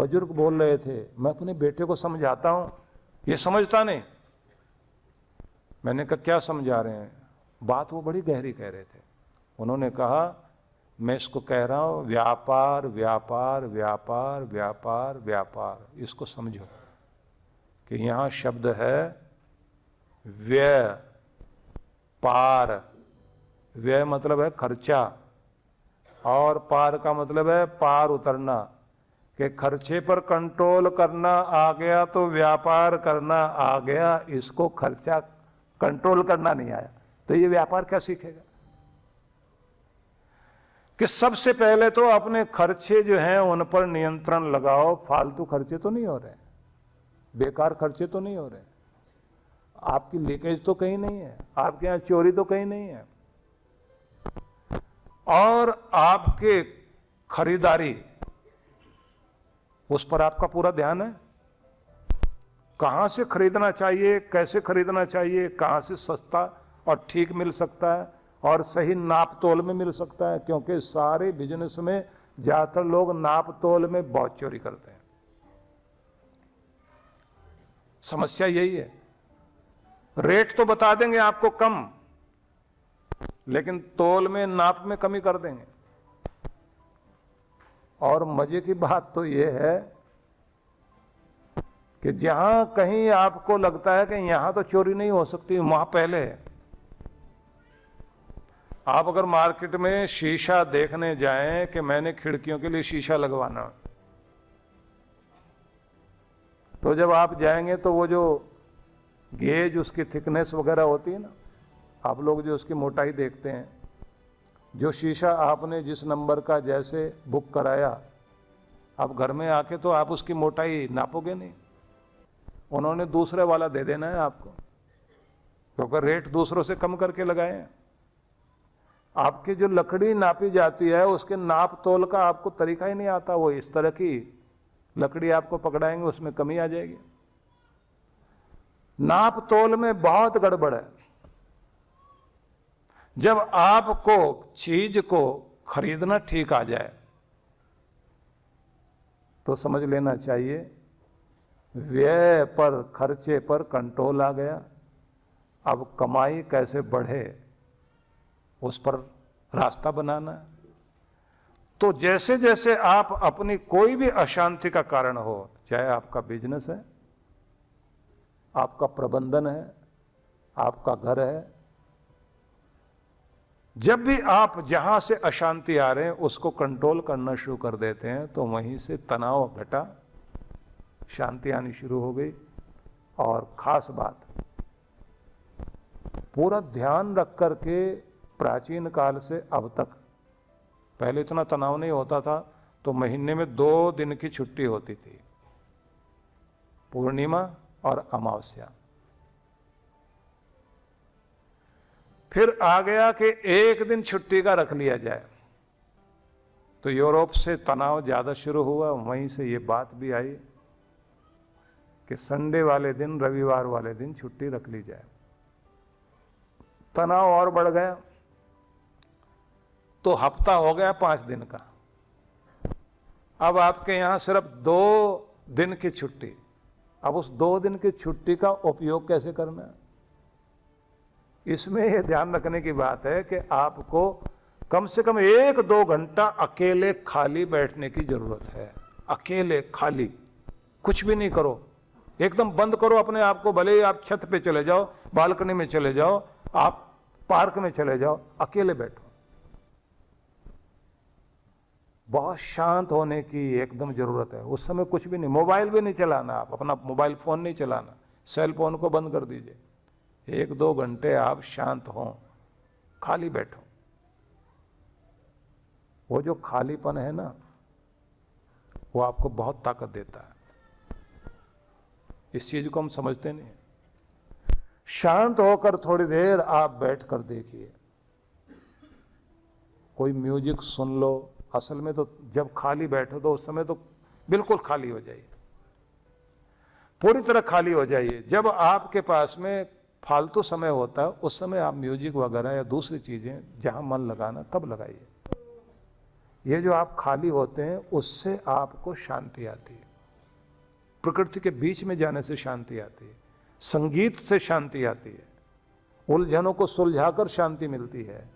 बुजुर्ग बोल रहे थे, मैं अपने बेटे को समझाता हूं, ये समझता नहीं। मैंने कहा क्या समझा रहे हैं? बात वो बड़ी गहरी कह रहे थे। उन्होंने कहा मैं इसको कह रहा हूं व्यापार व्यापार व्यापार व्यापार व्यापार, इसको समझो कि यहां शब्द है व्यय पार। व्यय मतलब है खर्चा, और पार का मतलब है पार उतरना, कि खर्चे पर कंट्रोल करना आ गया तो व्यापार करना आ गया, इसको खर्चा कंट्रोल करना नहीं आया तो ये व्यापार क्या सीखेगा? कि सबसे पहले तो अपने खर्चे जो हैं उन पर नियंत्रण लगाओ। फालतू खर्चे तो नहीं हो रहे, बेकार खर्चे तो नहीं हो रहे, आपकी लीकेज तो कहीं नहीं है, आपके यहां चोरी तो कहीं नहीं है, और आपके खरीदारी उस पर आपका पूरा ध्यान है। कहां से खरीदना चाहिए, कैसे खरीदना चाहिए, कहां से सस्ता और ठीक मिल सकता है और सही नाप तोल में मिल सकता है, क्योंकि सारे बिजनेस में ज्यादातर लोग नाप तोल में बहुत चोरी करते हैं। समस्या यही है। रेट तो बता देंगे आपको कम, लेकिन तोल में नाप में कमी कर देंगे। और मजे की बात तो यह है कि जहां कहीं आपको लगता है कि यहां तो चोरी नहीं हो सकती, वहां पहले है। आप अगर मार्केट में शीशा देखने जाएं कि मैंने खिड़कियों के लिए शीशा लगवाना, तो जब आप जाएंगे तो वो जो गेज उसकी थिकनेस वगैरह होती है ना, आप लोग जो उसकी मोटाई देखते हैं, जो शीशा आपने जिस नंबर का जैसे बुक कराया, अब घर में आके तो आप उसकी मोटाई नापोगे नहीं, उन्होंने दूसरे वाला दे देना है आपको, क्योंकि रेट दूसरों से कम करके लगाए हैं। आपकी जो लकड़ी नापी जाती है उसके नाप तोल का आपको तरीका ही नहीं आता, वो इस तरह की लकड़ी आपको पकड़ाएंगे, उसमें कमी आ जाएगी। नाप तोल में बहुत गड़बड़ है। जब आपको चीज को खरीदना ठीक आ जाए तो समझ लेना चाहिए व्यय पर, खर्चे पर कंट्रोल आ गया। अब कमाई कैसे बढ़े उस पर रास्ता बनाना है। तो जैसे जैसे आप अपनी कोई भी अशांति का कारण हो, चाहे आपका बिजनेस है, आपका प्रबंधन है, आपका घर है, जब भी आप जहां से अशांति आ रहे हैं उसको कंट्रोल करना शुरू कर देते हैं तो वहीं से तनाव घटा, शांति आनी शुरू हो गई। और खास बात, पूरा ध्यान रख करके प्राचीन काल से अब तक, पहले इतना तनाव नहीं होता था, तो महीने में 2 दिन की छुट्टी होती थी, पूर्णिमा और अमावस्या। फिर आ गया कि 1 दिन छुट्टी का रख लिया जाए, तो यूरोप से तनाव ज्यादा शुरू हुआ, वहीं से ये बात भी आई कि संडे वाले दिन, रविवार वाले दिन छुट्टी रख ली जाए। तनाव और बढ़ गया, तो हफ्ता हो गया 5 दिन का। अब आपके यहां सिर्फ 2 दिन की छुट्टी। अब उस 2 दिन की छुट्टी का उपयोग कैसे करना है, इसमें यह ध्यान रखने की बात है कि आपको कम से कम 1-2 घंटा अकेले खाली बैठने की जरूरत है। अकेले खाली, कुछ भी नहीं करो, एकदम बंद करो अपने आप को। भले ही आप छत पे चले जाओ, बालकनी में चले जाओ, आप पार्क में चले जाओ, अकेले बैठो। बहुत शांत होने की एकदम जरूरत है। उस समय कुछ भी नहीं, मोबाइल भी नहीं चलाना, आप अपना मोबाइल फोन नहीं चलाना, सेल फोन को बंद कर दीजिए। 1-2 घंटे आप शांत हों, खाली बैठो। वो जो खालीपन है ना, वो आपको बहुत ताकत देता है। इस चीज को हम समझते नहीं। शांत होकर थोड़ी देर आप बैठ कर देखिए, कोई म्यूजिक सुन लो। असल में तो जब खाली बैठो तो उस समय तो बिल्कुल खाली हो जाइए, पूरी तरह खाली हो जाइए। जब आपके पास में फालतू समय होता है उस समय आप म्यूजिक वगैरह या दूसरी चीजें जहां मन लगाना तब लगाइए। ये जो आप खाली होते हैं उससे आपको शांति आती है। प्रकृति के बीच में जाने से शांति आती है, संगीत से शांति आती है, उलझनों को सुलझाकर शांति मिलती है,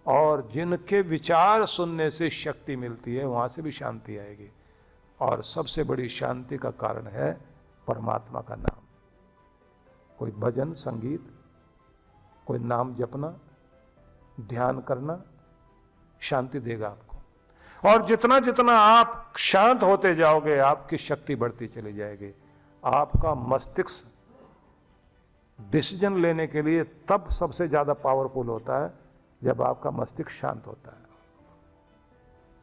और जिनके विचार सुनने से शक्ति मिलती है वहाँ से भी शांति आएगी। और सबसे बड़ी शांति का कारण है परमात्मा का नाम। कोई भजन संगीत, कोई नाम जपना, ध्यान करना शांति देगा आपको। और जितना जितना आप शांत होते जाओगे आपकी शक्ति बढ़ती चली जाएगी। आपका मस्तिष्क डिसीजन लेने के लिए तब सबसे ज्यादा पावरफुल होता है जब आपका मस्तिष्क शांत होता है।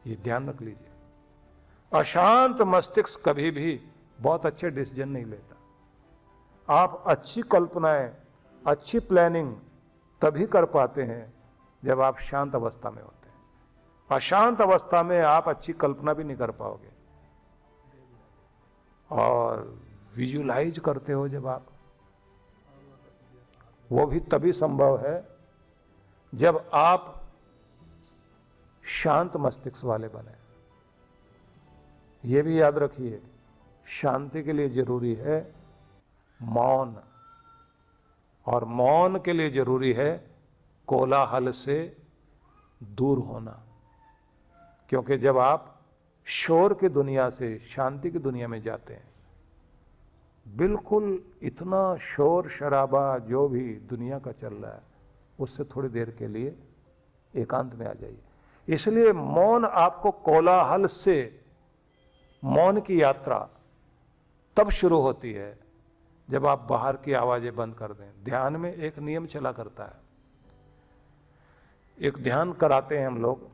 ये ध्यान रख लीजिए, अशांत मस्तिष्क कभी भी बहुत अच्छे डिसीजन नहीं लेता। आप अच्छी कल्पनाएं, अच्छी प्लानिंग तभी कर पाते हैं जब आप शांत अवस्था में होते हैं। अशांत अवस्था में आप अच्छी कल्पना भी नहीं कर पाओगे। और विजुलाइज करते हो जब आप, वो भी तभी संभव है जब आप शांत मस्तिष्क वाले बने। ये भी याद रखिए, शांति के लिए जरूरी है मौन, और मौन के लिए जरूरी है कोलाहल से दूर होना। क्योंकि जब आप शोर की दुनिया से शांति की दुनिया में जाते हैं, बिल्कुल इतना शोर शराबा जो भी दुनिया का चल रहा है उससे थोड़ी देर के लिए एकांत में आ जाइए। इसलिए मौन आपको कोलाहल से, मौन की यात्रा तब शुरू होती है जब आप बाहर की आवाजें बंद कर दें। ध्यान में एक नियम चला करता है, एक ध्यान कराते हैं हम लोग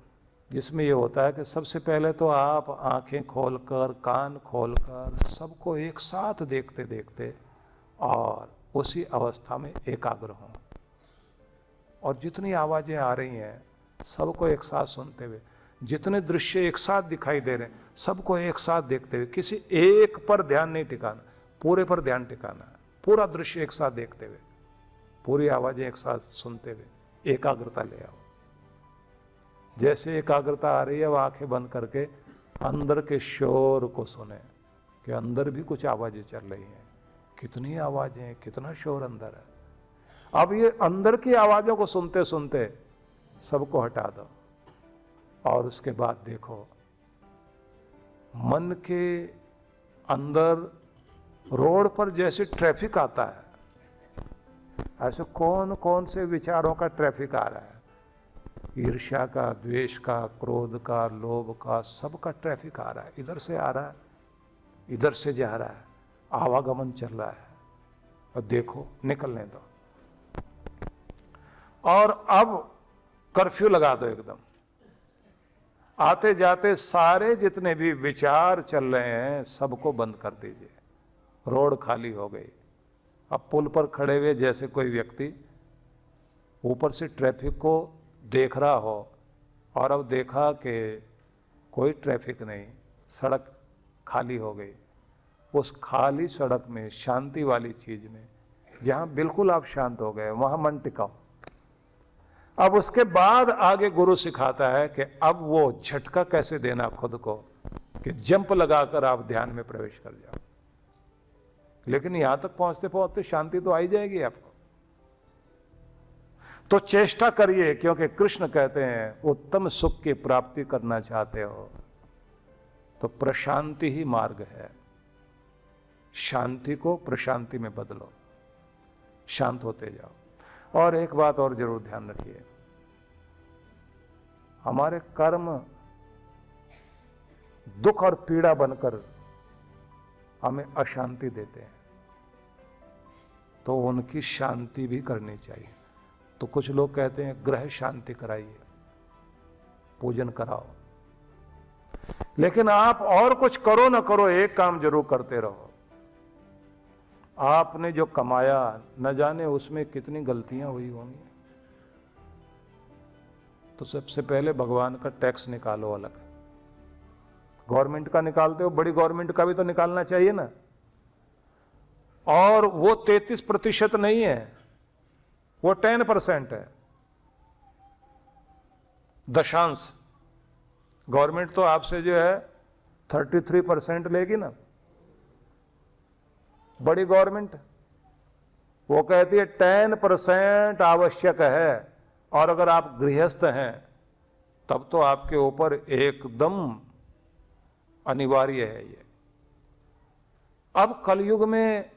जिसमें ये होता है कि सबसे पहले तो आप आंखें खोलकर, कान खोलकर सबको एक साथ देखते देखते और उसी अवस्था में एकाग्र हों, और जितनी आवाजें आ रही हैं सबको एक साथ सुनते हुए, जितने दृश्य एक साथ दिखाई दे रहे हैं सबको एक साथ देखते हुए, किसी एक पर ध्यान नहीं टिकाना, पूरे पर ध्यान टिकाना है। पूरा दृश्य एक साथ देखते हुए, पूरी आवाजें एक साथ सुनते हुए एकाग्रता ले आओ। जैसे एकाग्रता आ रही है वो आंखें बंद करके अंदर के शोर को सुने कि अंदर भी कुछ आवाजें चल रही हैं। कितनी आवाजें, कितना शोर अंदर है। अब ये अंदर की आवाजों को सुनते सुनते सबको हटा दो, और उसके बाद देखो मन के अंदर रोड पर जैसे ट्रैफिक आता है, ऐसे कौन कौन से विचारों का ट्रैफिक आ रहा है। ईर्ष्या का, द्वेष का, क्रोध का, लोभ का, सबका ट्रैफिक आ रहा है। इधर से आ रहा है, इधर से जा रहा है, आवागमन चल रहा है। और देखो, निकलने दो। और अब कर्फ्यू लगा दो एकदम। आते जाते सारे जितने भी विचार चल रहे हैं सबको बंद कर दीजिए। रोड खाली हो गई। अब पुल पर खड़े हुए जैसे कोई व्यक्ति ऊपर से ट्रैफिक को देख रहा हो, और अब देखा कि कोई ट्रैफिक नहीं, सड़क खाली हो गई। उस खाली सड़क में, शांति वाली चीज में, जहां बिल्कुल आप शांत हो गए, वहां मन टिकाओ। अब उसके बाद आगे गुरु सिखाता है कि अब वो झटका कैसे देना खुद को, कि जंप लगाकर आप ध्यान में प्रवेश कर जाओ। लेकिन यहां तक पहुंचते पहुंचते शांति तो आ ही जाएगी आपको। तो चेष्टा करिए, क्योंकि कृष्ण कहते हैं उत्तम सुख की प्राप्ति करना चाहते हो तो प्रशांति ही मार्ग है। शांति को प्रशांति में बदलो, शांत होते जाओ। और एक बात और जरूर ध्यान रखिए, हमारे कर्म दुख और पीड़ा बनकर हमें अशांति देते हैं, तो उनकी शांति भी करनी चाहिए। तो कुछ लोग कहते हैं ग्रह शांति कराइए, पूजन कराओ, लेकिन आप और कुछ करो ना करो, एक काम जरूर करते रहो। आपने जो कमाया न जाने उसमें कितनी गलतियां हुई होंगी, तो सबसे पहले भगवान का टैक्स निकालो अलग। गवर्नमेंट का निकालते हो, बड़ी गवर्नमेंट का भी तो निकालना चाहिए ना। और वो 33% नहीं है, वो 10% है, दशांश। गवर्नमेंट तो आपसे जो है 33% लेगी ना, बड़ी गवर्नमेंट वो कहती है 10% आवश्यक है, और अगर आप गृहस्थ हैं तब तो आपके ऊपर एकदम अनिवार्य है ये। अब कलयुग में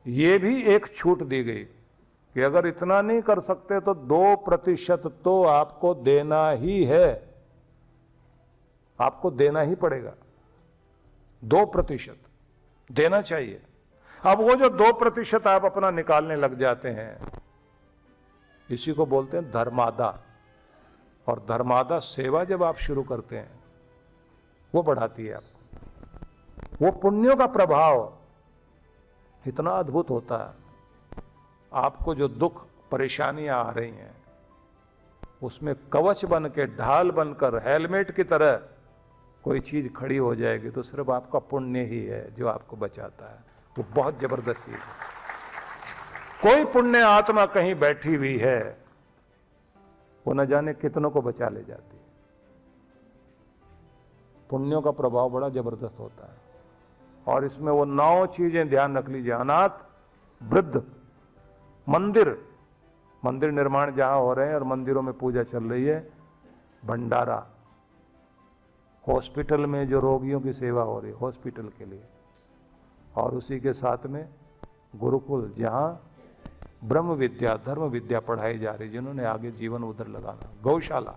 ये भी एक छूट दी गई कि अगर इतना नहीं कर सकते तो 2% तो आपको देना ही है, आपको देना ही पड़ेगा। 2% देना चाहिए। अब वो जो 2% आप अपना निकालने लग जाते हैं, इसी को बोलते हैं धर्मादा। और धर्मादा सेवा जब आप शुरू करते हैं वो बढ़ाती है आपको। वो पुण्यों का प्रभाव इतना अद्भुत होता है। आपको जो दुख परेशानियां आ रही हैं उसमें कवच बन के, ढाल बनकर, हेलमेट की तरह कोई चीज खड़ी हो जाएगी तो सिर्फ आपका पुण्य ही है जो आपको बचाता है। वो बहुत जबरदस्त चीज है। कोई पुण्य आत्मा कहीं बैठी हुई है, वो न जाने कितनों को बचा ले जाती है। पुण्यों का प्रभाव बड़ा जबरदस्त होता है। और इसमें वो 9 चीजें ध्यान रख लीजिए। अनाथ, वृद्ध, मंदिर निर्माण जहां हो रहे हैं और मंदिरों में पूजा चल रही है, भंडारा, हॉस्पिटल में जो रोगियों की सेवा हो रही है हॉस्पिटल के लिए, और उसी के साथ में गुरुकुल जहां ब्रह्म विद्या, धर्म विद्या पढ़ाई जा रही, जिन्होंने आगे जीवन उधर लगाना, गौशाला,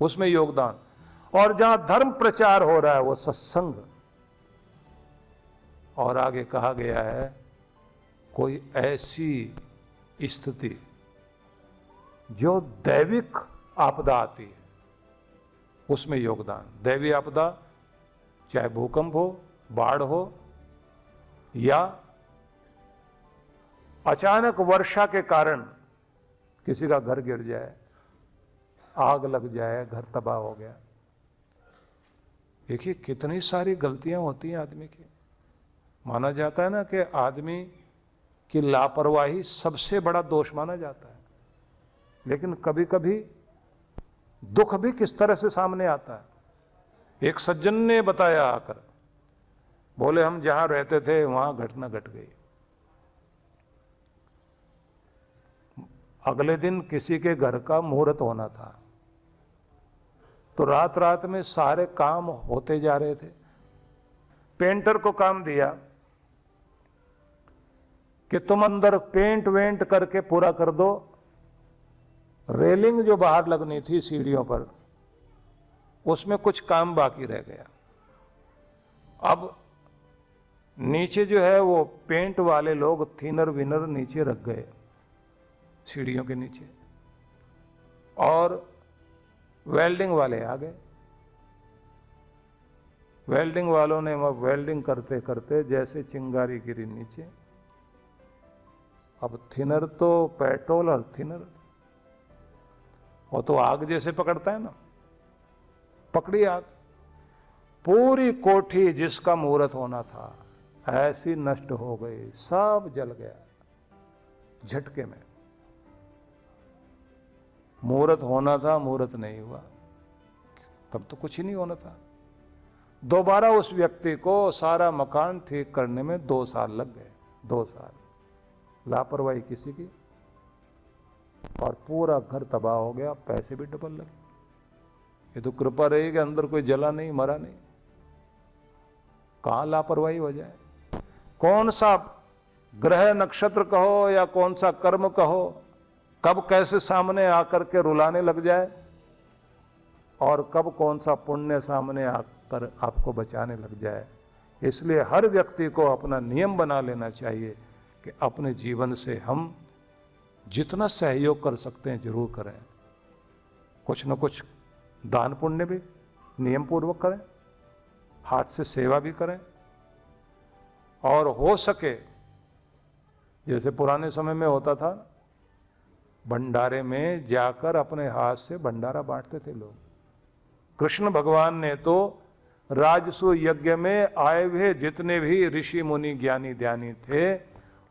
उसमें योगदान। और जहां धर्म प्रचार हो रहा है वो सत्संग। और आगे कहा गया है कोई ऐसी स्थिति जो दैविक आपदा आती है उसमें योगदान। दैवी आपदा चाहे भूकंप हो, बाढ़ हो, या अचानक वर्षा के कारण किसी का घर गिर जाए, आग लग जाए, घर तबाह हो गया। देखिए कितनी सारी गलतियां होती हैं आदमी की। माना जाता है ना कि आदमी की लापरवाही सबसे बड़ा दोष माना जाता है, लेकिन कभी कभी दुख भी किस तरह से सामने आता है। एक सज्जन ने बताया आकर, बोले हम जहां रहते थे वहां घटना घट गई। अगले दिन किसी के घर का मुहूर्त होना था, तो रात रात में सारे काम होते जा रहे थे। पेंटर को काम दिया कि तुम अंदर पेंट वेंट करके पूरा कर दो, रेलिंग जो बाहर लगनी थी सीढ़ियों पर उसमें कुछ काम बाकी रह गया। अब नीचे जो है वो पेंट वाले लोग थिनर विनर नीचे रख गए सीढ़ियों के नीचे, और वेल्डिंग वाले आ गए। वेल्डिंग वालों ने वेल्डिंग करते करते जैसे चिंगारी गिरी नीचे। अब थिनर तो पेट्रोल और थिनर वो तो आग जैसे पकड़ता है ना, पकड़ी आग। पूरी कोठी जिसका मुहूर्त होना था ऐसी नष्ट हो गई, सब जल गया झटके में। मुहूर्त होना था, मुहूर्त नहीं हुआ, तब तो कुछ ही नहीं होना था। दोबारा उस व्यक्ति को सारा मकान ठीक करने में 2 साल लग गए। 2 साल लापरवाही किसी की, और पूरा घर तबाह हो गया, पैसे भी डबल लगे। ये तो कृपा रही कि अंदर कोई जला नहीं, मरा नहीं। कहां लापरवाही हो जाए। कौन सा ग्रह नक्षत्र कहो या कौन सा कर्म कहो, कब कैसे सामने आकर के रुलाने लग जाए, और कब कौन सा पुण्य सामने आकर आपको बचाने लग जाए। इसलिए हर व्यक्ति को अपना नियम बना लेना चाहिए कि अपने जीवन से हम जितना सहयोग कर सकते हैं जरूर करें। कुछ न कुछ दान पुण्य भी नियम पूर्वक करें, हाथ से सेवा भी करें, और हो सके जैसे पुराने समय में होता था, भंडारे में जाकर अपने हाथ से भंडारा बांटते थे लोग। कृष्ण भगवान ने तो राजसु यज्ञ में आए हुए जितने भी ऋषि मुनि ज्ञानी ध्यानी थे,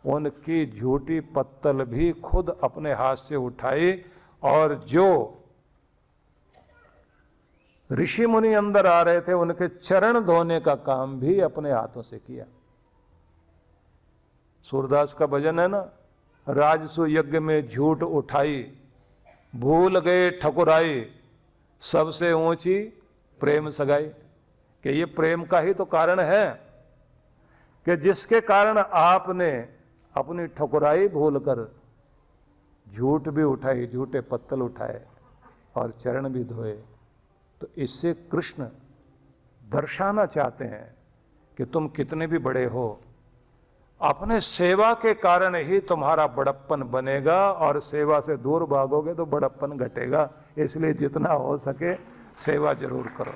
उनकी झूठी पत्तल भी खुद अपने हाथ से उठाई, और जो ऋषि मुनि अंदर आ रहे थे, उनके चरण धोने का काम भी अपने हाथों से किया। सूरदास का भजन है ना, राजसु यज्ञ में झूठ उठाई, भूल गए ठकुराई, सबसे ऊंची प्रेम सगाई। कि ये प्रेम का ही तो कारण है कि जिसके कारण आपने अपनी ठकुराई भूलकर झूठ भी उठाई, झूठे पत्तल उठाए और चरण भी धोए। तो इससे कृष्ण दर्शाना चाहते हैं कि तुम कितने भी बड़े हो, अपने सेवा के कारण ही तुम्हारा बड़प्पन बनेगा, और सेवा से दूर भागोगे तो बड़प्पन घटेगा। इसलिए जितना हो सके सेवा जरूर करो।